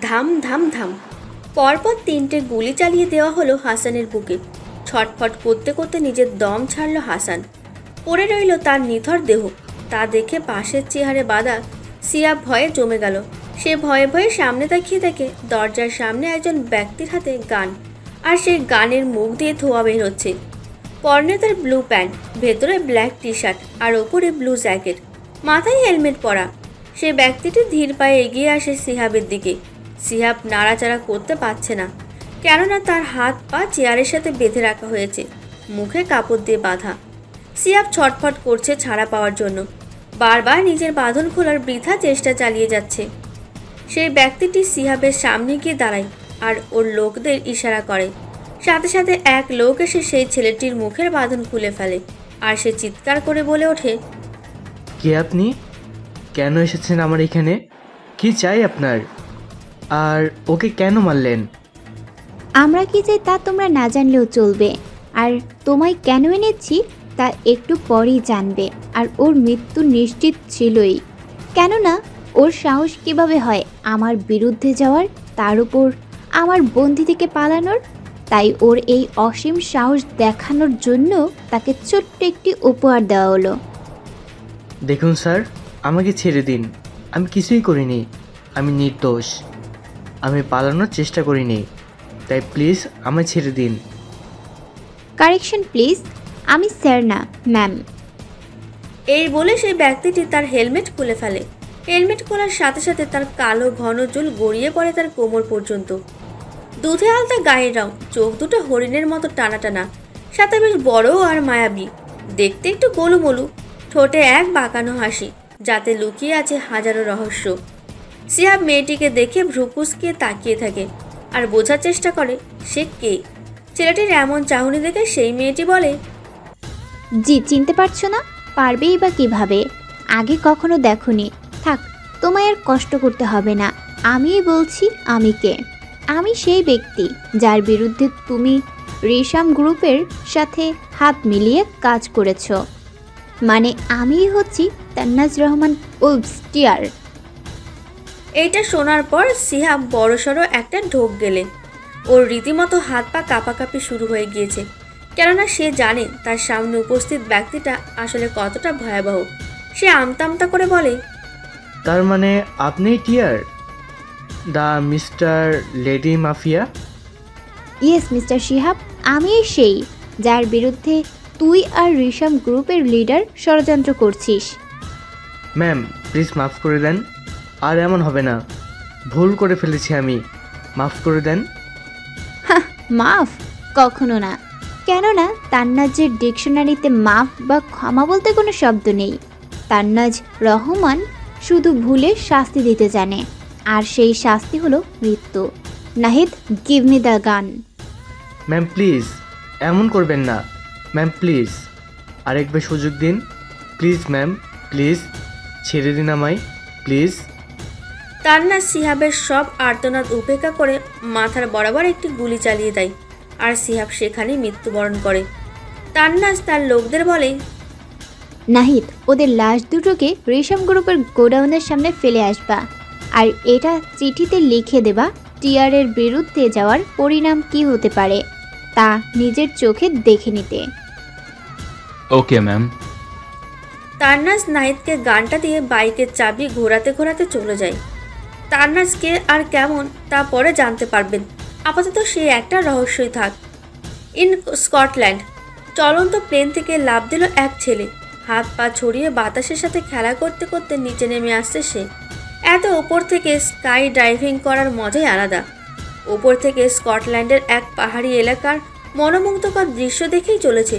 ধাম ধাম ধাম পরপর 3টে গুলি চালিয়ে দেওয়া হলো হাসানের বুকে। ছটফট করতে করতে নিজের দম ছাড়ল হাসান। পড়ে রইল তার নিথর দেহ। তা দেখে পাশের চেয়ারে বাঁধা সিয়াব ভয়ে জমে গেল। সে ভয়ে ভয়ে সামনে তাকিয়ে দেখে দরজার সামনে একজন ব্যক্তির হাতে গান, আর সেই গানের মুখ দিয়ে ধোঁয়া বের হচ্ছে। পরনে তার ব্লু প্যান্ট, ভেতরে ব্ল্যাক টি শার্ট আর ওপরে ব্লু জ্যাকেট, মাথায় হেলমেট পরা। সে ব্যক্তিটি ধীর পায়ে এগিয়ে আসে সিহাবের দিকে। সিহাব নাড়াচাড়া করতে পারছে না, কেননা তার হাত পা চেয়ারের সাথে বেঁধে রাখা হয়েছে, মুখে কাপড় দিয়ে বাঁধা। সিহাব ছটফট করছে ছাড়া পাওয়ার জন্য, বারবার নিজের বাঁধন খোলার বৃথা চেষ্টা চালিয়ে যাচ্ছে। সেই ব্যক্তিটি সিহাবের সামনে গিয়ে দাঁড়ায় আর ওর লোকদের ইশারা করে। সাথে সাথে এক লোক এসে সেই ছেলেটির মুখের বাঁধন খুলে ফেলে, আর সে চিৎকার করে বলে ওঠে, কে আপনি? কেন এসেছেন আমার এখানে? কি চাই আপনার? আর ওকে কেন মারলেন? আমরা কি চাই তা তোমরা না জানলেও চলবে, আর তোমায় কেন এনেছি তা একটু পরেই জানবে। আর ওর মৃত্যু নিশ্চিত ছিলই, কেননা ওর সাহস কিভাবে হয় আমার বিরুদ্ধে যাওয়ার, তার উপর আমার বন্দি থেকে পালানোর। তাই ওর এই অসীম সাহস দেখানোর জন্য তাকে ছোট্ট একটি উপহার দেওয়া হলো। দেখুন স্যার, আমাকে ছেড়ে দিন। আমি কিছুই করিনি, আমি নির্দোষ। আমি পালানোর চেষ্টা করিনি, তাই প্লিজ আমায় ছেড়ে দিন। কারেকশন প্লিজ, আমি স্যার না ম্যাম। এই বলে সেই ব্যক্তিটি তার হেলমেট খুলে ফেলে। হেলমেট খোলার সাথে সাথে তার কালো ঘন চুল গড়িয়ে পড়ে তার কোমর পর্যন্ত। দুধে আলতা গায়ের রং, চোখ দুটো হরিণের মতো টানা টানা, সাথে বেশ বড় আর মায়াবী। দেখতে একটু গোলুমলু, ঠোঁটে এক বাঁকানো হাসি, যাতে লুকিয়ে আছে হাজারো রহস্য। সিহাব মেয়েটিকে দেখে ভ্রুকুচকিয়ে তাকিয়ে থাকে আর বোঝার চেষ্টা করে সে কে। ছেলেটির এমন চাহনি দেখে সেই মেয়েটি বলে, জি চিনতে পারছো না? পারবেই বা কিভাবে? আগে কখনো দেখোনি। থাক, তোমায় আর কষ্ট করতে হবে না। আমিই বলছি আমি কে। আমি সেই ব্যক্তি যার বিরুদ্ধে তুমি রেশম গ্রুপের সাথে হাত মিলিয়ে কাজ করেছো। মানে আমিই হচ্ছি তান্নাজ রহমান উলফস টিয়ার। এইটা শোনার পর সিহাব বড়সড় একটা ঢোক গেলে। ওর রীতিমতো হাত পা কাঁপাকাঁপি শুরু হয়ে গিয়েছে, কেননা সে জানে তার সামনে উপস্থিত ব্যক্তিটা আসলে কতটা ভয়াবহ। সে আমতা আমতা করে বলে, তার মানে আপনিই টিয়ার, the mister lady mafia? Yes mister Shihab, আমিই সেই যার বিরুদ্ধে তুই আর রেশম গ্রুপের লিডার ষড়যন্ত্র করছিস। ম্যাম প্লিজ মাফ করে দেন, আর এমন হবে না। ভুল করে ফেলেছি আমি, মাফ করে দেন। মাফ? কখনো না। কেননা তান্নাজের ডিকশনারিতে মাফ বা ক্ষমা বলতে কোনো শব্দ নেই। তান্নাজ রহমান শুধু ভুলে শাস্তি দিতে জানে, আর সেই শাস্তি হলো মৃত্যু। Nahid, give me the gun. Ma'am please এমন করবেন না। ম্যাম প্লিজ আরেকবার সুযোগ দিন, প্লিজ ম্যাম, প্লিজ ছেড়ে দিন আমায়, প্লিজ। তান্নাজ সিহাবের সব আর্তনাদ উপেক্ষা করে মাথার বরাবর একটি গুলি চালিয়ে দেয়, আর সিহাব সেখানেই মৃত্যুবরণ করে। তান্নাজ তার লোকদের বলে, নাহিদ, ওদের লাশ দুটোকে রেশম গ্রুপের গোডাউনের সামনে ফেলে আসবা, আর এটা চিঠিতে লিখে দেবা টিয়ারের বিরুদ্ধে যাওয়ার পরিণাম কি হতে পারে তা নিজের চোখে দেখে নিতে। Okay ma'am. তান্নাজ নাহিদকে গানটা দিয়ে বাইকের চাবি ঘোরাতে ঘোরাতে চলে যায়। তান্নাজ কে আর কেমন তা পরে জানতে পারবেন। আপাতত সে একটা রহস্যই থাক। ইন স্কটল্যান্ড চলন্ত প্লেন থেকে লাফ দিল এক ছেলে। হাত পা ছড়িয়ে বাতাসের সাথে খেলা করতে করতে নিচে নেমে আসছে সে। এত ওপর থেকে স্কাই ড্রাইভিং করার মজাই আলাদা। ওপর থেকে স্কটল্যান্ডের এক পাহাড়ি এলাকার মনোমুগ্ধকর দৃশ্য দেখেই চলেছে।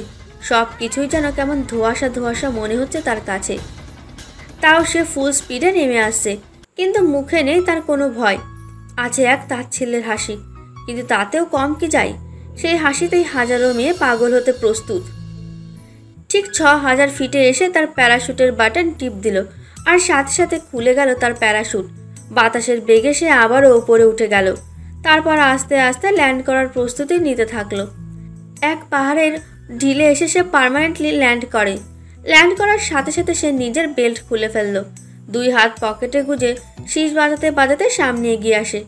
সব কিছুই যেন কেমন ধোঁয়াশা ধোঁয়াশা মনে হচ্ছে তার কাছে। তাও সে ফুল স্পিডে নেমে আসছে, কিন্তু মুখে নেই তার কোনো ভয়। আছে এক তাচ্ছিল্যের হাসি, কিন্তু তাতেও কম কি যায়। সেই হাসিতেই হাজারো মেয়ে পাগল হতে প্রস্তুত। ঠিক 6000 ফিটে এসে তার প্যারাশুটের বাটন টিপ দিল, আর সাথে সাথে খুলে গেল তার প্যারাশুট। বাতাসের বেগে সে আবারও ওপরে উঠে গেল। তারপর আস্তে আস্তে ল্যান্ড করার প্রস্তুতি নিতে থাকলো। এক পাহাড়ের ঢিলে এসে সে পার্মানেন্টলি ল্যান্ড করে। ল্যান্ড করার সাথে সাথে সে নিজের বেল্ট খুলে ফেলল। 2 হাত পকেটে গুজে শীষ বাজাতে বাজাতে সামনে এগিয়ে আসে।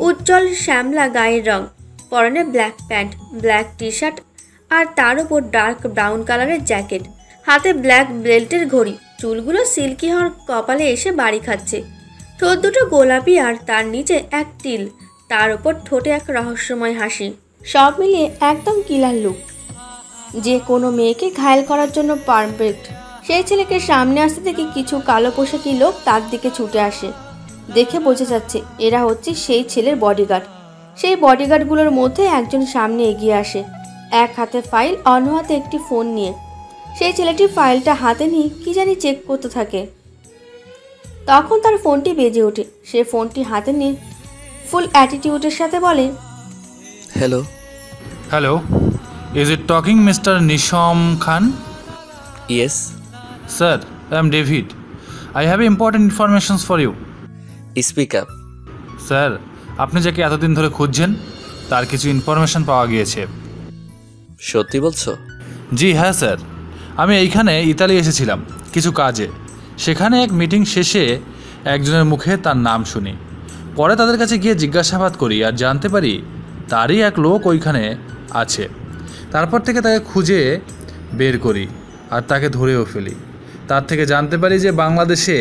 উজ্জ্বল শ্যামলা গায়ের রং, পরনে black pant, black T shirt, আর তার উপর ডার্ক ব্রাউন কালারের জ্যাকেট। হাতে ব্ল্যাক বেল্টের ঘড়ি, চুলগুলো সিল্কি হওয়ার কপালে এসে বাড়ি খাচ্ছে। ঠোঁট দুটো গোলাপি, আর তার নিচে এক তিল, তার উপর ঠোঁটে এক রহস্যময় হাসি। সব মিলিয়ে একদম কিলার লুক, যে কোনো মেয়েকে ঘায়েল করার জন্য পারফেক্ট। সেই ছেলেকে সামনে আসতে দেখে কিছু কালো পোশাকি লোক তার দিকে ছুটে আসে। দেখে বোঝা যাচ্ছে এরা হচ্ছে সেই ছেলের বডিগার্ড। সেই বডিগার্ডগুলোর মধ্যে একজন সামনে এগিয়ে আসে, এক হাতে ফাইল, অন্য হাতে একটি ফোন নিয়ে। সেই ছেলেটি ফাইলটা হাতে নিয়ে কি জানি চেক করতে থাকে। তখন তার ফোনটি বেজে ওঠে। সে ফোনটি হাতে নিয়ে ফুল অ্যাটিটিউডের সাথে বলে, hello. Hello, is it talking Mr. Nisham Khan? Yes. Sir, I am David. I have important information for you. Speak up. Sir, আপনি যাকে এতদিন ধরে খুঁজছেন তার কিছু ইনফরমেশন পাওয়া গিয়েছে। সত্যি বলছো? জি হ্যাঁ স্যার, আমি এইখানে ইতালি এসেছিলাম কিছু কাজে। সেখানে এক মিটিং শেষে একজনের মুখে তার নাম শুনি। পরে তাদের কাছে গিয়ে জিজ্ঞাসাবাদ করি আর জানতে পারি তারই এক লোক ওইখানে আছে। তারপর থেকে তাকে খুঁজে বের করি আর তাকে ধরেও ফেলি। তার থেকে জানতে পারি যে বাংলাদেশে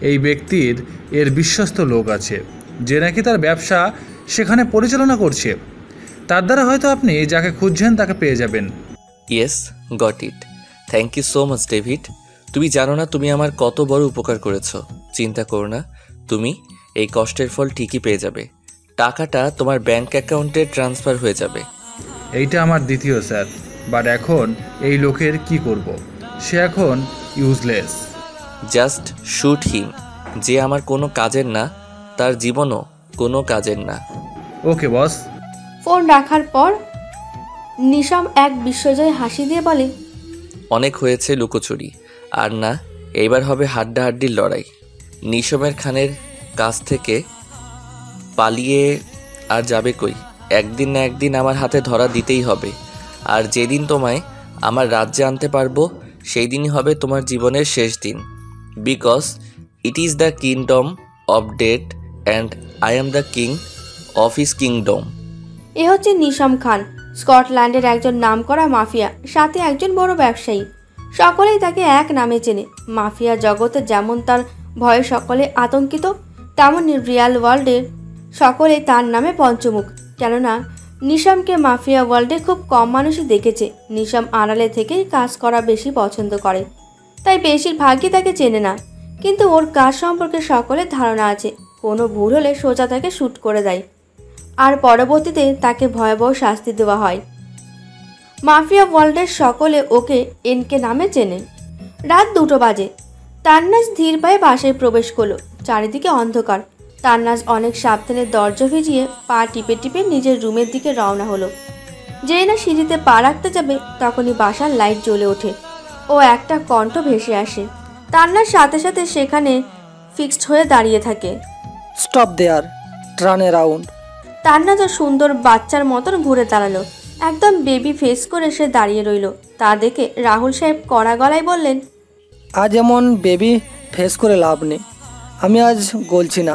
এই ব্যক্তির এর বিশ্বস্ত লোক আছে, যে নাকি তার ব্যবসা সেখানে পরিচালনা করছে। তার দ্বারা হয়তো আপনি যাকে খুঁজছেন তাকে পেয়ে যাবেন। Yes, got it. Thank you so much David. তুমি জানো না তুমি আমার কত বড় উপকার করেছো। চিন্তা করো না, তুমি এই কষ্টের ফল ঠিকই পেয়ে যাবে। টাকাটা তোমার ব্যাংক অ্যাকাউন্টে ট্রান্সফার হয়ে যাবে। এইটা আমার দ্বিতীয় স্যার, বাট এখন এই লোকের কি করব? সে এখন ইউজলেস। Just shoot him. যে আমার কোনো কাজের না, তার জীবনও কোনো কাজের না। ওকে বস। ফোন রাখার পর নিশাম এক বিশ্বজয় হাসি দিয়ে বলে, অনেক হয়েছে লুকোচুরি, আর না, এইবার হবে হাড্ডাহাড্ডির লড়াই। নিশমের খানের কাছ থেকে পালিয়ে আর যাবে কই? একদিন না একদিন আমার হাতে ধরা দিতেই হবে। আর যেদিন তোমায় আমার রাজ্যে আনতে পারবো সেই দিনই হবে তোমার জীবনের শেষ দিন। Because it is the kingdom of death and I am the king of his kingdom. এ হচ্ছে নিশাম খান, স্কটল্যান্ডের একজন নামকরা মাফিয়া, সাথে একজন বড় ব্যবসায়ী। সকলেই তাকে এক নামে চেনে। মাফিয়া জগতে যেমন তার ভয়ে সকলে আতঙ্কিত, তেমনই রিয়াল ওয়ার্ল্ডে সকলেই তার নামে পঞ্চমুখ। কেননা নিশামকে মাফিয়া ওয়ার্ল্ডে খুব কম মানুষই দেখেছে। নিশাম আড়ালে থেকেই কাজ করা বেশি পছন্দ করে, তাই বেশিরভাগই তাকে চেনে না। কিন্তু ওর কাজ সম্পর্কে সকলের ধারণা আছে। কোনো ভুল হলে সোজা তাকে শ্যুট করে দেয়, আর পরবর্তীতে তাকে ভয়াবহ শাস্তি দেওয়া হয়। মাফিয়া ওয়ার্ল্ডের সকলে ওকে এনকে নামে চেনে। রাত 2টো বাজে। তান্নাজ ধীর পায়ে বাসায় প্রবেশ করলো। চারিদিকে অন্ধকার। তান্নাজ অনেক সাবধানে দরজা ভিজিয়ে পা টিপে টিপে নিজের রুমের দিকে রওনা হলো। যেই না সিঁড়িতে পা রাখতে যাবে তখনই বাসার লাইট জ্বলে ওঠে ও একটা কণ্ঠ ভেসে আসে। তান্নার সাথে সাথে সেখানে ফিক্সড হয়ে দাঁড়িয়ে থাকে। স্টপ দেয়ার, টার্ন অ্যারাউন্ড। তান্নাজ সুন্দর বাচ্চার মতন ঘুরে দাঁড়ালো। একদম বেবি ফেস করে সে দাঁড়িয়ে রইল। তা দেখে রাহুল সাহেব কড়া গলায় বললেন, আজ এমন বেবি ফেস করে লাভ নেই। আমি আজ গলছি না,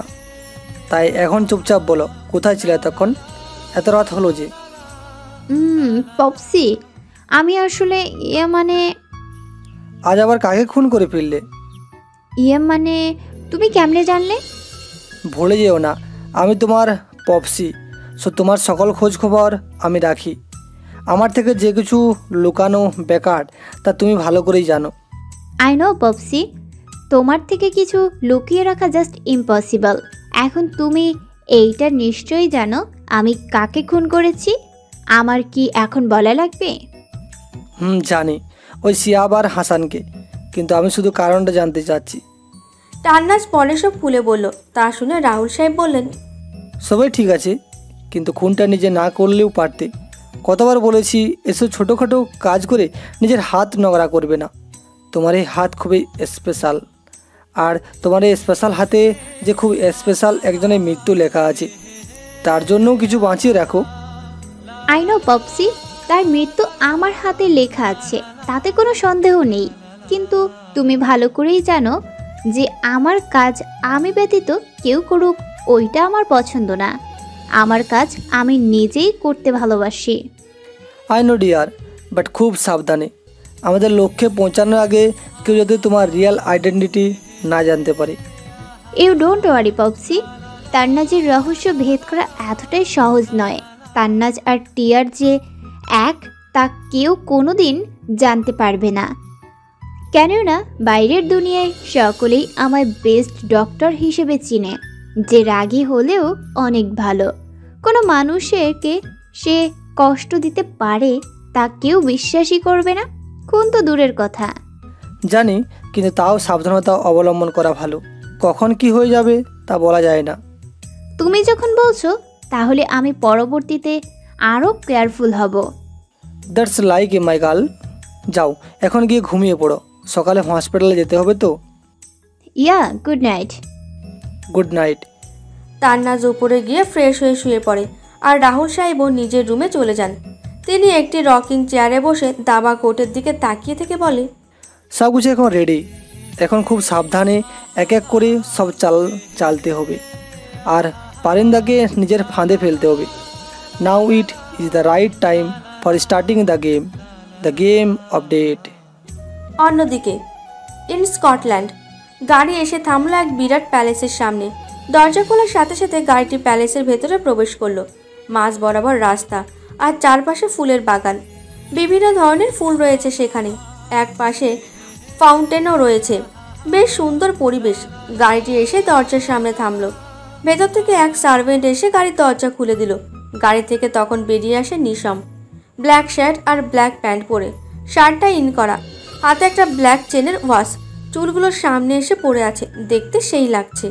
তাই এখন চুপচাপ বলো কোথায় ছিলে তখন? এত রাত হলো যে। পপসি, আমি আসলে আজ আবার কাকে খুন করে ফেললে? তুমি কেমনে জানলে? ভুলে যেও না, আমি তোমার পপসি। তোমার সকল খোঁজ খবর আমি রাখি। আমার থেকে যে কিছু লুকানো বেকার তা তুমি ভালো করেই জানো। আই নো পপসি, তোমার থেকে কিছু লুকিয়ে রাখা জাস্ট ইম্পসিবল। এখন তুমি এইটা নিশ্চয়ই জানো আমি কাকে খুন করেছি। আমার কি এখন বলা লাগবে? জানি, ওই শিহাব আর হাসানকে, কিন্তু আমি শুধু কারণটা জানতে চাচ্ছি। তান্নাজ পরে সব খুলে বলল। তা শুনে রাহুল সাহেব বললেন, সবাই ঠিক আছে, কিন্তু খুনটা নিজে না করলেও পারতে। কতবার বলেছি এসব ছোটোখাটো কাজ করে নিজের হাত নোংরা করবে না। তোমার এই হাত খুবই স্পেশাল, আর তোমার এই স্পেশাল হাতে যে খুব স্পেশাল একজনের মৃত্যু লেখা আছে, তার জন্যও কিছু বাঁচিয়ে রাখো। আই নো পপসি, তার মৃত্যু আমার হাতে লেখা আছে, তাতে কোনো সন্দেহ নেই। কিন্তু তুমি ভালো করেই জানো যে আমার কাজ আমি ব্যতীত কেউ করুক ওইটা আমার পছন্দ না। আমার কাজ আমি নিজেই করতে ভালোবাসি। আই নো ডিয়ার, বাট খুব সাবধানে। আমাদের লক্ষ্যে পৌঁছানোর আগে কেউ যদি তোমার রিয়েল আইডেন্টিটি না জানতে পারে। ইউ ডোন্ট ওয়ারি পপসি, তান্নাজের রহস্য ভেদ করা এতটাই সহজ নয়। তান্নাজ আর টিয়ার যে এক, তা কেউ কোনোদিন জানতে পারবে না। কেননা বাইরের দুনিয়ায় সকলেই আমায় বেস্ট ডক্টর হিসেবে চিনে, যে রাগী হলেও অনেক ভালো। কোনো মানুষকে সে কষ্ট দিতে পারে তা কেউ বিশ্বাসই করবে না, কোন তো দূরের কথা। জানি, কিন্তু তাও সাবধানতা অবলম্বন করা ভালো। কখন কি হয়ে যাবে তা বলা যায় না। তুমি যখন বলছো তাহলে আমি পরবর্তীতে আরও কেয়ারফুল হব। That's like a my girl. যাও এখন গিয়ে ঘুমিয়ে পড়ো, সকালে হসপিটালে যেতে হবে তো। Yeah, good night. Good night. Tannaz উপরে গিয়ে ফ্রেশ হয়ে শুয়ে পড়ে, আর রাহুল সাহেবও নিজের রুমে চলে যান। তিনি একটি রকিং চেয়ারে বসে দাবা কোটের দিকে তাকিয়ে থেকে বলে, সব কিছু এখন রেডি। এখন খুব সাবধানে এক এক করে সব চালতে হবে, আর পারিন্দাকে নিজের ফাঁদে ফেলতে হবে। Now it is the right time for starting the game of date. অন্যদিকে ইন স্কটল্যান্ড গাড়ি এসে থামলো এক বিরাট প্যালেসের সামনে। দরজা খোলার সাথে সাথে গাড়িটি প্যালেসের ভেতরে প্রবেশ করলো। মাঝ বরাবর রাস্তা, আর চারপাশে ফুলের বাগান। বিভিন্ন ধরনের ফুল রয়েছে সেখানে। এক পাশে ফাউন্টেনও রয়েছে। বেশ সুন্দর পরিবেশ। গাড়িটি এসে দরজার সামনে থামলো। ভেতর থেকে এক সার্ভেন্ট এসে গাড়ির দরজা খুলে দিল। গাড়ি থেকে তখন বেরিয়ে আসে নিশম, ব্ল্যাক শার্ট আর ব্ল্যাক প্যান্ট পরে, শার্টটা ইন করা, হাতে একটা ব্ল্যাক চেনের ওয়াচ, চুলগুলোর সামনে এসে পড়ে আছে, দেখতে সেই লাগছে।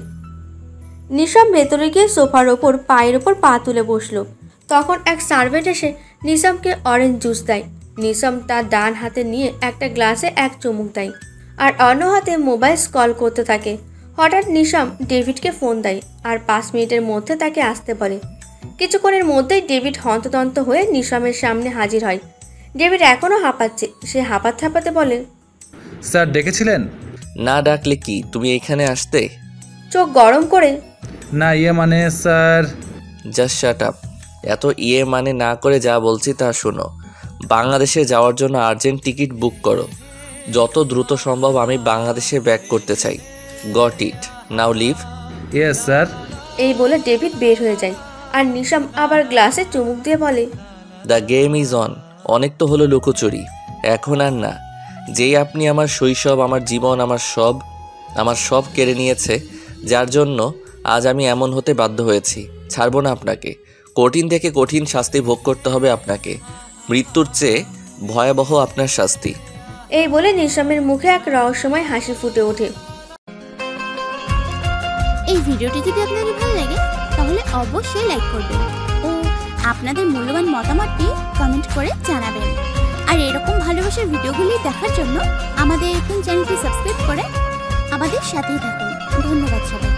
নিশম ভেতরে গিয়ে সোফার ওপর পায়ের ওপর পা তুলে বসলো। তখন এক সার্ভেন্ট এসে নিশমকে অরেঞ্জ জুস দেয়। নিশম তার ডান হাতে নিয়ে একটা গ্লাসে এক চুমুক দেয়, আর অন্য হাতে মোবাইল স্ক্রল করতে থাকে। হঠাৎ নিশম ডেভিডকে ফোন দেয়, আর 5 মিনিটের মধ্যে তাকে আসতে বলে। কিছুক্ষণের মধ্যেই ডেভিড হন্তদন্ত হয়ে নিশমের সামনে হাজির হয়। ডেভিড এখনও হাঁপাচ্ছে। সে হাঁপাতে বলে, স্যার ডেকেছিলেন? না ডাকলে কি তুমি এখানে আসতে? চোখ গরম করে, না মানে স্যার। Just shut up. এত মানে না করে যা বলছি তা শোনো। বাংলাদেশে যাওয়ার জন্য আর্জেন্ট টিকিট বুক করো। যত দ্রুত সম্ভব আমি বাংলাদেশে ব্যাক করতে চাই। Got it, now leave. Yes sir. এই বলে ডেভিড বের হয়ে যায়, আর নিশম আবার গ্লাসে চুমুক দিয়ে বলে, দ্য গেম ইজ অন। অনেক তো হলো লুকোচুরি, এখন আর না। যেই আপনি আমার শৈশব, আমার জীবন, আমার সব কেড়ে নিয়েছে, যার জন্য আজ আমি এমন হতে বাধ্য হয়েছি। ছাড়বো না আপনাকে। কঠিন থেকে কঠিন শাস্তি ভোগ করতে হবে আপনাকে। মৃত্যুর চেয়ে ভয়াবহ আপনার শাস্তি। এই বলে নিশামের মুখে এক রহস্যময় হাসি ফুটে ওঠে। এই ভিডিওটি যদি আপনাদের ভালো লাগে তাহলে অবশ্যই লাইক করবেন ও আপনাদের মূল্যবান মতামতটি কমেন্ট করে জানাবেন। আর এরকম ভালোবাসার ভিডিওগুলি দেখার জন্য আমাদের এখন চ্যানেলটি সাবস্ক্রাইব করে আমাদের সাথেই থাকুন। ধন্যবাদ সবাই।